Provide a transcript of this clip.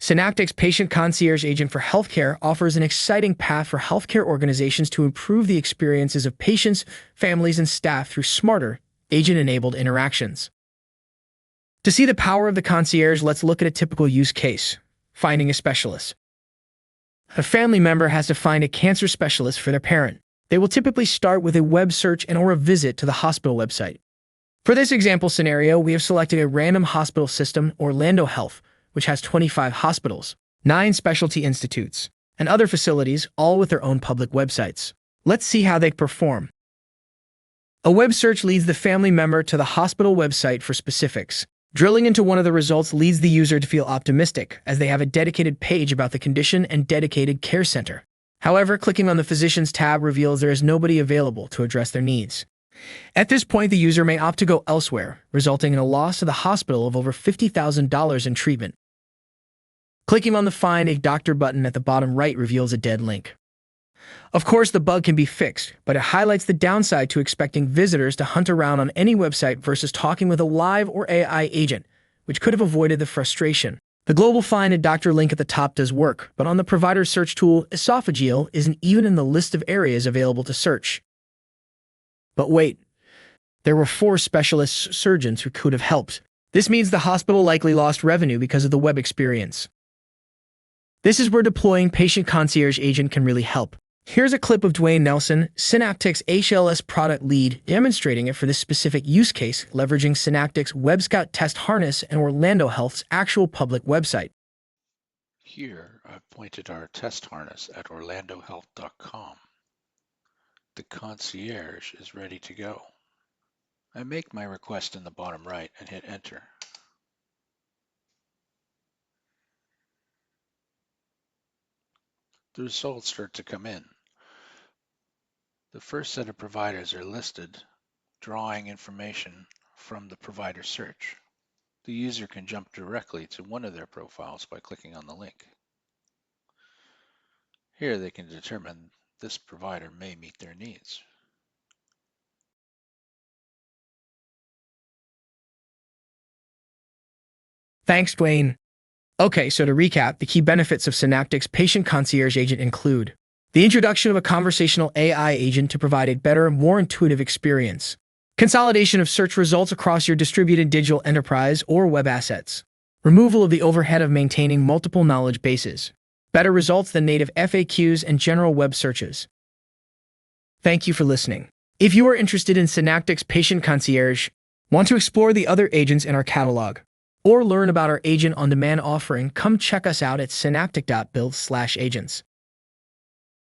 Synaptic's Patient Concierge Agent for Healthcare offers an exciting path for healthcare organizations to improve the experiences of patients, families, and staff through smarter, agent-enabled interactions. To see the power of the concierge, let's look at a typical use case: finding a specialist. A family member has to find a cancer specialist for their parent. They will typically start with a web search and/or a visit to the hospital website. For this example scenario, we have selected a random hospital system, Orlando Health, which has 25 hospitals, 9 specialty institutes, and other facilities, all with their own public websites. Let's see how they perform. A web search leads the family member to the hospital website for specifics. Drilling into one of the results leads the user to feel optimistic, as they have a dedicated page about the condition and dedicated care center. However, clicking on the Physicians tab reveals there is nobody available to address their needs. At this point, the user may opt to go elsewhere, resulting in a loss to the hospital of over $50,000 in treatment. Clicking on the Find a Doctor button at the bottom right reveals a dead link. Of course, the bug can be fixed, but it highlights the downside to expecting visitors to hunt around on any website versus talking with a live or AI agent, which could have avoided the frustration. The global Find a Doctor link at the top does work, but on the provider search tool, esophageal isn't even in the list of areas available to search. But wait, there were 4 specialist surgeons who could have helped. This means the hospital likely lost revenue because of the web experience. This is where deploying Patient Concierge Agent can really help. Here's a clip of Dwayne Nelson, Synaptic's HLS product lead, demonstrating it for this specific use case, leveraging Synaptic's WebScout test harness and Orlando Health's actual public website. Here, I've pointed our test harness at orlandohealth.com. The concierge is ready to go. I make my request in the bottom right and hit enter. The results start to come in. The first set of providers are listed, drawing information from the provider search. The user can jump directly to one of their profiles by clicking on the link. Here they can determine this provider may meet their needs. Thanks, Dwayne. Okay, so to recap, the key benefits of Synaptic's Patient Concierge Agent include the introduction of a conversational AI agent to provide a better, more intuitive experience, consolidation of search results across your distributed digital enterprise or web assets, removal of the overhead of maintaining multiple knowledge bases, better results than native FAQs and general web searches. Thank you for listening. If you are interested in Synaptic's Patient Concierge, want to explore the other agents in our catalog, or learn about our agent-on-demand offering, come check us out at synaptic.build/agents.